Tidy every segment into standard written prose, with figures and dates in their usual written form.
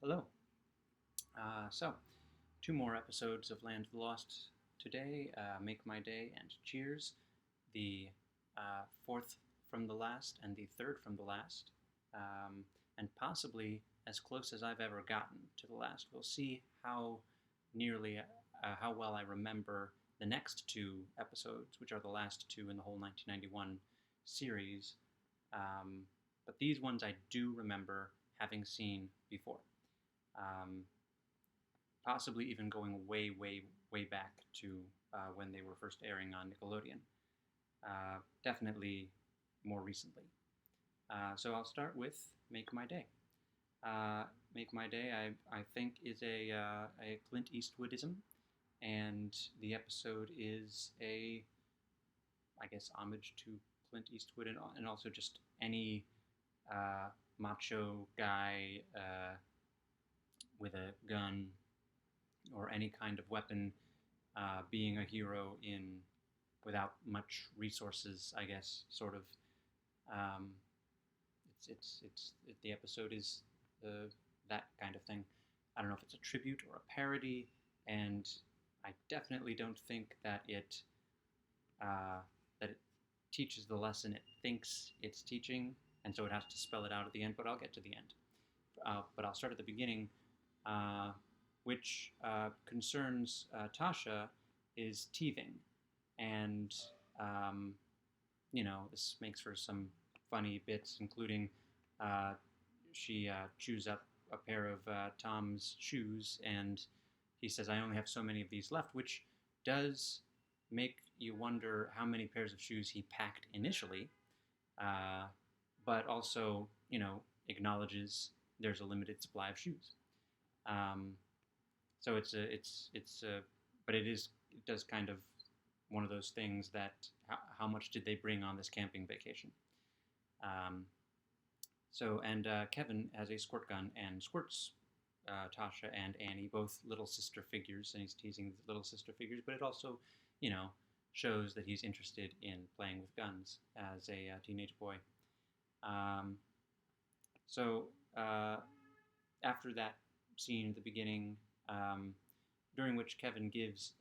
Hello. So, two more episodes of Land of the Lost today. Make My Day and Cheers. The fourth from the last and the third from the last. Um, and possibly as close as I've ever gotten to the last. We'll see how well I remember the next two episodes, which are the last two in the whole 1991 series. Um, but these ones I do remember having seen before. Um, Possibly even going way, way, way back to when they were first airing on Nickelodeon. Definitely more recently. So I'll start with Make My Day. Uh, Make My Day, I think, is a Clint Eastwoodism, and the episode is I guess, homage to Clint Eastwood and also just any macho guy with a gun or any kind of weapon being a hero in without much resources, I guess, sort of. Um, the episode is that kind of thing. I don't know if it's a tribute or a parody, and I definitely don't think uh, that it teaches the lesson it thinks it's teaching, and so it has to spell it out at the end. But I'll get to the end. But I'll start at the beginning, uh, which concerns Tasha is teething, and um, this makes for some funny bits, including uh, she chews up a pair of Tom's shoes, and he says, "I only have so many of these left," which does make you wonder how many pairs of shoes he packed initially, uh, but also, acknowledges there's a limited supply of shoes. Um, so but it does kind of one of those things that how much did they bring on this camping vacation? Um, and Kevin has a squirt gun and squirts Tasha and Annie, both little sister figures, and he's teasing the little sister figures, but it also, you know, shows that he's interested in playing with guns as a teenage boy. Um, so after that scene at the beginning, during which Kevin gives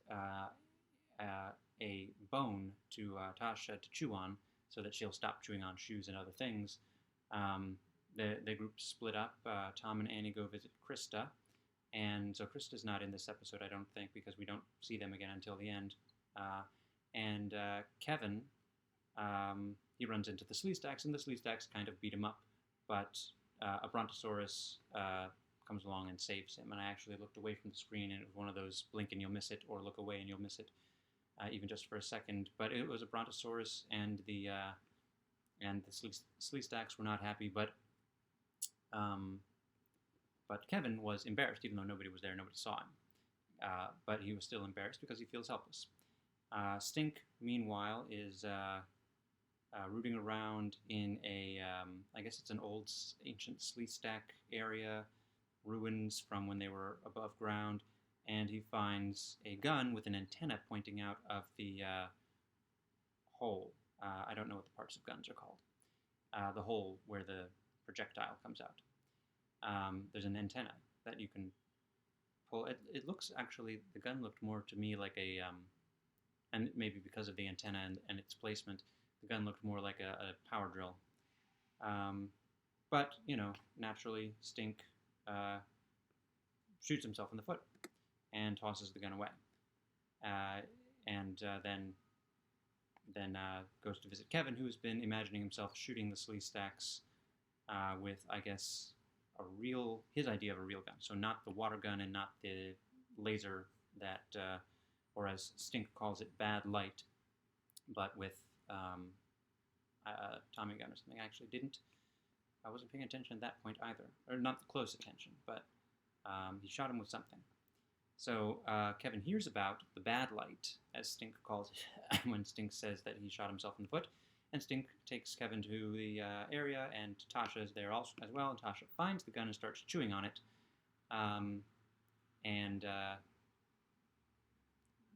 a bone to Tasha to chew on so that she'll stop chewing on shoes and other things. The group split up. Tom and Annie go visit Krista, and so Krista's not in this episode, I don't think, because we don't see them again until the end. And Kevin, he runs into the Sleestaks, and the Sleestaks kind of beat him up, but a Brontosaurus comes along and saves him. And I actually looked away from the screen, and it was one of those blink and you'll miss it, or look away and you'll miss it, even just for a second. But it was a Brontosaurus, and the Sleestaks were not happy, but Kevin was embarrassed, even though nobody was there, nobody saw him. But he was still embarrassed because he feels helpless. Stink, meanwhile, is rooting around in I guess it's an old ancient Sleestak area, ruins from when they were above ground, and he finds a gun with an antenna pointing out of the hole. I don't know what the parts of guns are called. The hole where the projectile comes out. There's an antenna that you can pull. It looks, actually, the gun looked more to me like and maybe because of the antenna and its placement, the gun looked more like a power drill. But, naturally, Stink shoots himself in the foot and tosses the gun away. And then goes to visit Kevin, who's been imagining himself shooting the Sleestaks with, I guess, his idea of a real gun. So not the water gun and not the laser that, or as Stink calls it, bad light, but with Tommy gun or something. I wasn't paying attention at that point either, or not close attention, but he shot him with something. So Kevin hears about the bad light, as Stink calls it, when Stink says that he shot himself in the foot. And Stink takes Kevin to the area, and Tasha is there also as well. And Tasha finds the gun and starts chewing on it.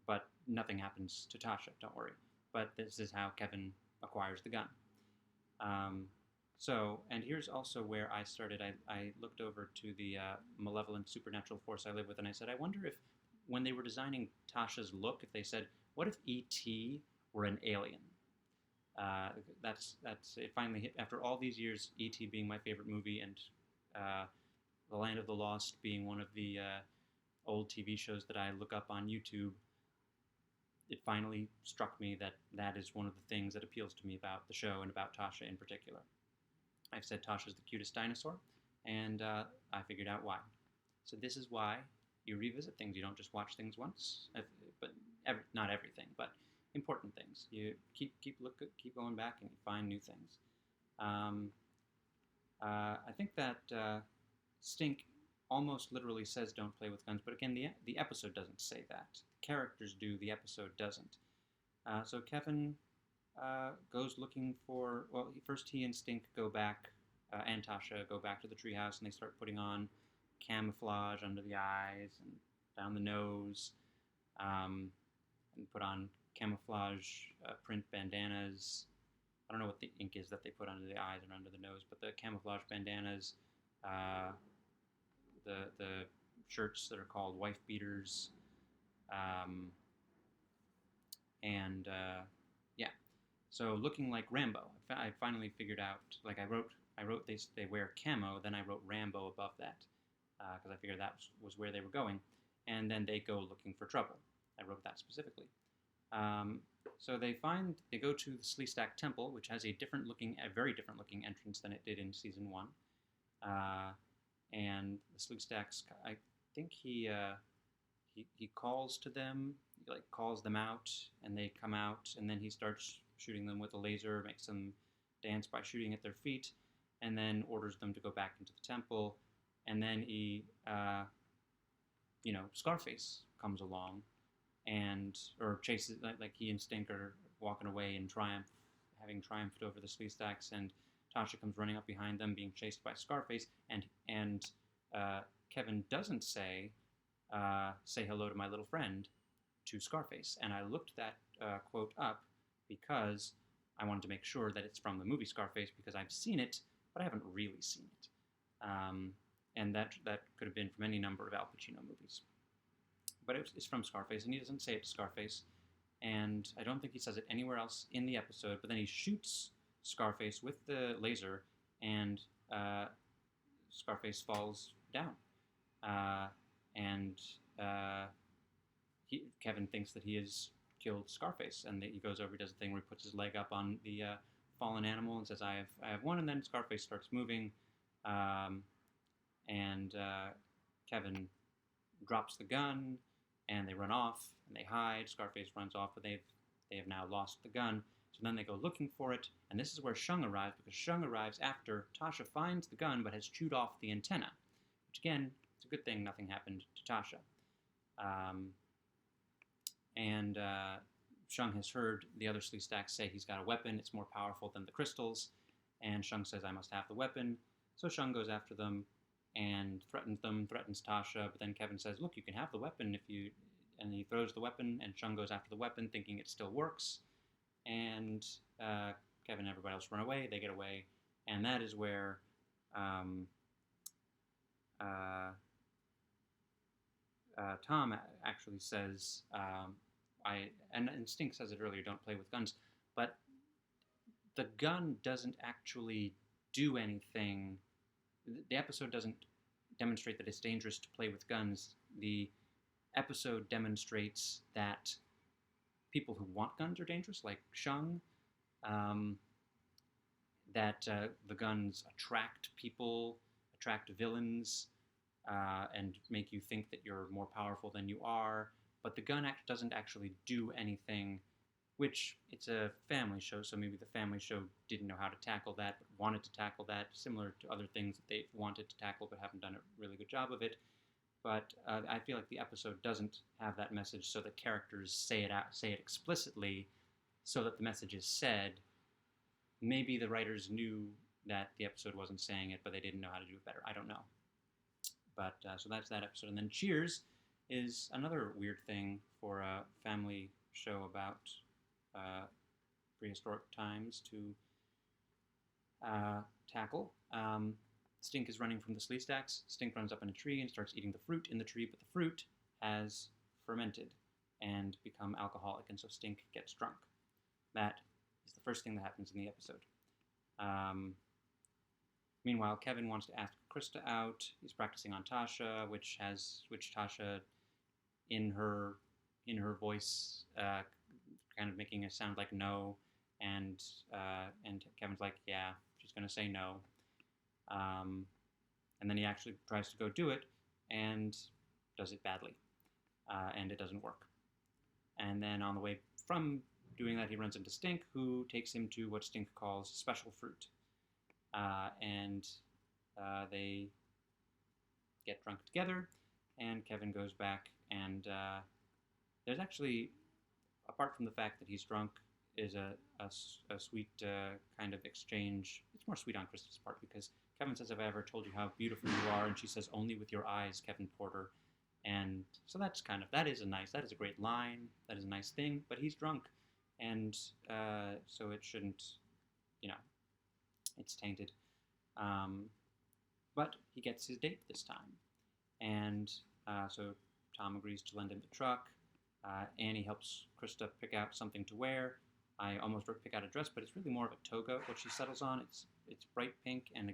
But nothing happens to Tasha, don't worry. But this is how Kevin acquires the gun. So, and here's also where I started. I looked over to the malevolent supernatural force I live with, and I said, I wonder if when they were designing Tasha's look, if they said, what if E.T. were an alien? Uh, that's it. Finally hit after all these years. E.T. being my favorite movie, and uh, The Land of the Lost being one of the old TV shows that I look up on YouTube. It finally struck me that that is one of the things that appeals to me about the show and about Tasha in particular. I've said Tasha's the cutest dinosaur, and I figured out why. So this is why you revisit things. You don't just watch things once, but not everything, but important things. You keep going back, and you find new things. Um, I think that Stink almost literally says "don't play with guns," but again, the episode doesn't say that. The characters do. The episode doesn't. So Kevin goes looking for. Well, first he and Stink go back, and Tasha go back to the treehouse, and they start putting on camouflage under the eyes and down the nose, and put on camouflage print bandanas. I don't know what the ink is that they put under the eyes and under the nose, but the camouflage bandanas, the shirts that are called wife beaters, and yeah. So looking like Rambo. I finally figured out. Like I wrote they wear camo. Then I wrote Rambo above that because I figured that was where they were going, and then they go looking for trouble. I wrote that specifically. So they go to the Sleestack Temple, which has a very different looking entrance than it did in season 1. And the Sleestacks, I think he calls to them, he like calls them out, and they come out, and then he starts shooting them with a laser, makes them dance by shooting at their feet, and then orders them to go back into the temple, and then Scarface comes along, or chases, like he and Stink are walking away in triumph, having triumphed over the Sleestacks, and Tasha comes running up behind them, being chased by Scarface, and Kevin doesn't say hello to my little friend to Scarface, and I looked that quote up because I wanted to make sure that it's from the movie Scarface, because I've seen it, but I haven't really seen it, and that could have been from any number of Al Pacino movies. But it's from Scarface, and he doesn't say it to Scarface, and I don't think he says it anywhere else in the episode, but then he shoots Scarface with the laser, and Scarface falls down. Kevin thinks that he has killed Scarface, and he goes over, he does a thing where he puts his leg up on the fallen animal and says, I have won, and then Scarface starts moving, and Kevin drops the gun, and they run off, and they hide. Scarface runs off, but they have now lost the gun. So then they go looking for it, and this is where Shung arrives, because Shung arrives after Tasha finds the gun but has chewed off the antenna, which again, it's a good thing nothing happened to Tasha. Shung has heard the other Sleestacks say he's got a weapon, it's more powerful than the crystals, and Shung says, I must have the weapon. So Shung goes after them and threatens Tasha, but then Kevin says, look, you can have the weapon and he throws the weapon, and Shung goes after the weapon thinking it still works, and Kevin and everybody else run away, they get away, and that is where Tom actually says, and Stink says it earlier, don't play with guns, but the gun doesn't actually do anything. The episode doesn't demonstrate that it's dangerous to play with guns. The episode demonstrates that people who want guns are dangerous, like Shung, that the guns attract people, attract villains, and make you think that you're more powerful than you are, but the gun doesn't actually do anything, which it's a family show, so maybe the family show didn't know how to tackle that, but wanted to tackle that, similar to other things that they've wanted to tackle but haven't done a really good job of it. But I feel like the episode doesn't have that message, so the characters say it explicitly, so that the message is said. Maybe the writers knew that the episode wasn't saying it, but they didn't know how to do it better. I don't know. But so that's that episode. And then Cheers is another weird thing for a family show about prehistoric times to tackle. Stink is running from the slee stacks. Stink runs up in a tree and starts eating the fruit in the tree, but the fruit has fermented and become alcoholic, and so Stink gets drunk. That is the first thing that happens in the episode. Meanwhile, Kevin wants to ask Krista out. He's practicing on Tasha, which Tasha, in her voice, kind of making it sound like no, and Kevin's like, yeah, she's gonna say no, and then he actually tries to go do it and does it badly, and it doesn't work. And then on the way from doing that, he runs into Stink, who takes him to what Stink calls special fruit. And they get drunk together, and Kevin goes back, and there's actually, apart from the fact that he's drunk, is a sweet kind of exchange. It's more sweet on Krista's part, because Kevin says, "Have I ever told you how beautiful you are?" And she says, "Only with your eyes, Kevin Porter." And so that is a great line, that is a nice thing, but he's drunk, and so it shouldn't, it's tainted. But he gets his date this time, and so Tom agrees to lend him the truck. Annie helps Krista pick out something to wear. I almost wrote pick out a dress, but it's really more of a toga, what she settles on. It's bright pink, and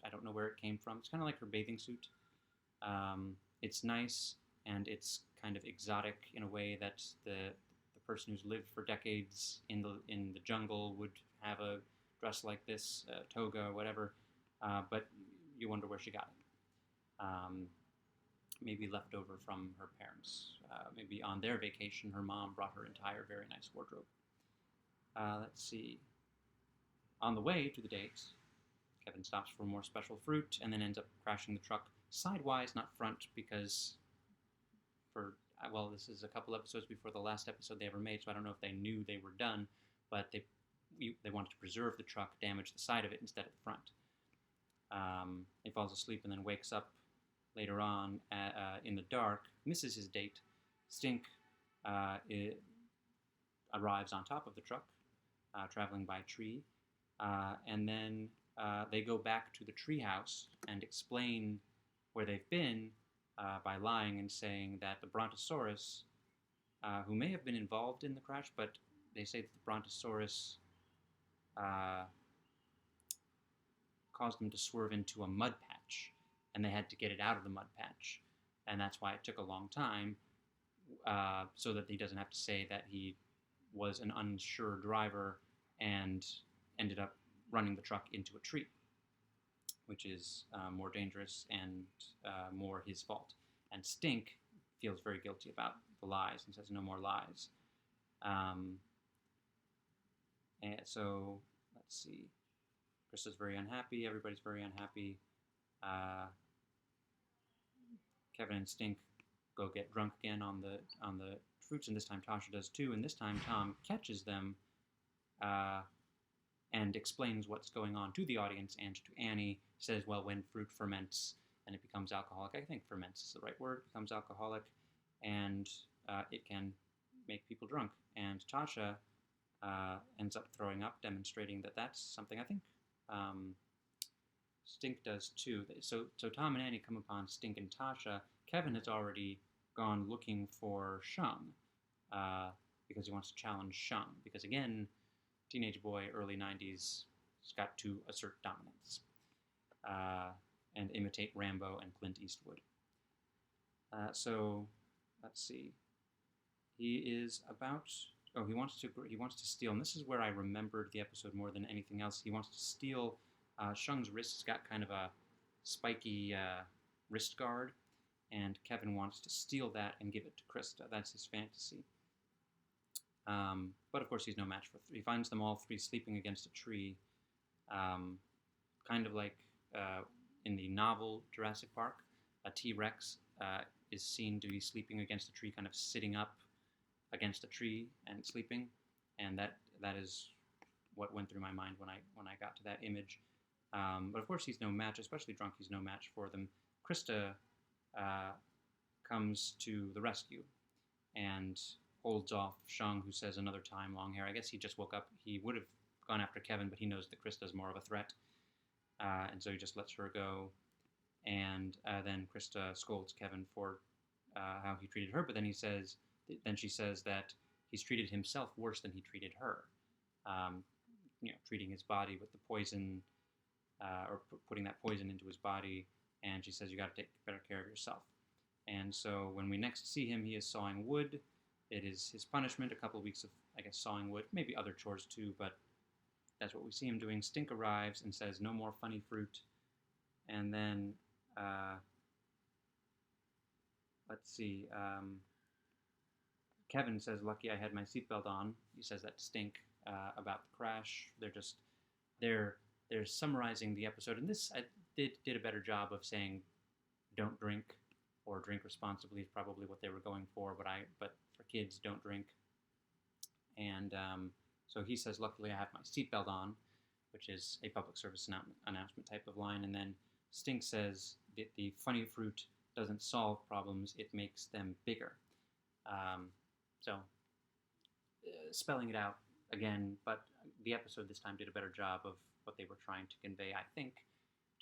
I don't know where it came from. It's kind of like her bathing suit. It's nice, and it's kind of exotic in a way that the person who's lived for decades in the jungle would have a dress like this, toga or whatever, but you wonder where she got it. Maybe left over from her parents. Maybe on their vacation, her mom brought her entire very nice wardrobe. Let's see. On the way to the date, Kevin stops for more special fruit and then ends up crashing the truck sidewise, not front, because this is a couple episodes before the last episode they ever made, so I don't know if they knew they were done, but they wanted to preserve the truck, damage the side of it instead of the front. He falls asleep and then wakes up later on in the dark, misses his date. Stink arrives on top of the truck, traveling by tree, and then they go back to the treehouse and explain where they've been by lying and saying that the Brontosaurus, who may have been involved in the crash, but they say that the Brontosaurus caused them to swerve into a mud patch, and they had to get it out of the mud patch, and that's why it took a long time, so that he doesn't have to say that he was an unsure driver and ended up running the truck into a tree, which is more dangerous and more his fault. And Stink feels very guilty about the lies and says no more lies. And so, let's see. Krista's very unhappy. Everybody's very unhappy. Kevin and Stink go get drunk again on the fruits, and this time Tasha does too. And this time Tom catches them and explains what's going on to the audience and to Annie. Says, well, when fruit ferments and it becomes alcoholic, I think ferments is the right word, becomes alcoholic, and it can make people drunk. And Tasha ends up throwing up, demonstrating that that's something I think Stink does too. So Tom and Annie come upon Stink and Tasha. Kevin has already gone looking for Shung because he wants to challenge Shung. Because again, teenage boy, early 90s, has got to assert dominance and imitate Rambo and Clint Eastwood. So let's see. He is about. Oh, he wants to steal, and this is where I remembered the episode more than anything else. He wants to steal. Shung's wrist has got kind of a spiky wrist guard, and Kevin wants to steal that and give it to Krista. That's his fantasy. But of course, he's no match for three. He finds them all three sleeping against a tree, kind of like in the novel Jurassic Park. A T-Rex is seen to be sleeping against a tree, kind of sitting up against a tree and sleeping, and that is what went through my mind when I got to that image. But of course, he's no match, especially drunk. He's no match for them. Krista comes to the rescue and holds off Shung, who says another time, long hair. I guess he just woke up. He would have gone after Kevin, but he knows that Krista's more of a threat. and so he just lets her go. And then Krista scolds Kevin for how he treated her, but then she says that he's treated himself worse than he treated her. Um, treating his body with the poison, or putting that poison into his body. And she says, you got to take better care of yourself. And so when we next see him, he is sawing wood. It is his punishment, a couple of weeks of, I guess, sawing wood, maybe other chores too, but that's what we see him doing. Stink arrives and says, no more funny fruit. And then, let's see, Kevin says, lucky I had my seatbelt on. He says that to Stink about the crash. They're summarizing the episode, and this I did a better job of saying don't drink or drink responsibly is probably what they were going for, but for kids, don't drink. And so he says, luckily I have my seatbelt on, which is a public service announcement type of line. And then Stink says that the funny fruit doesn't solve problems, it makes them bigger. So spelling it out again, but the episode this time did a better job of what they were trying to convey, I think,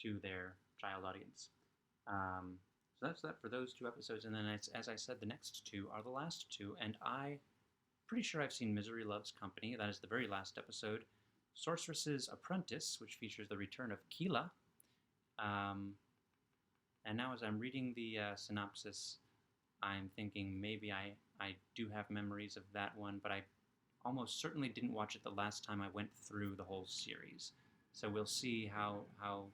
to their child audience. So that's that for those two episodes. And then, as I said, the next two are the last two. And I'm pretty sure I've seen Misery Loves Company. That is the very last episode. Sorceress's Apprentice, which features the return of Keela. And now as I'm reading the synopsis, I'm thinking maybe I do have memories of that one, but I almost certainly didn't watch it the last time I went through the whole series. So we'll see how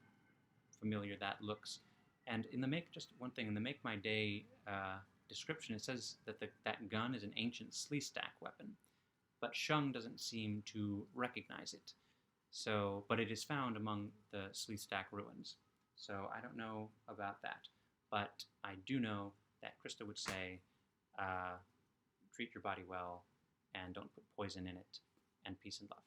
familiar that looks. And just one thing, in the Make My Day description, it says that that gun is an ancient Sleestack weapon, but Shung doesn't seem to recognize it. So, but it is found among the Sleestack ruins. So I don't know about that, but I do know that Krista would say, treat your body well and don't put poison in it, and peace and love.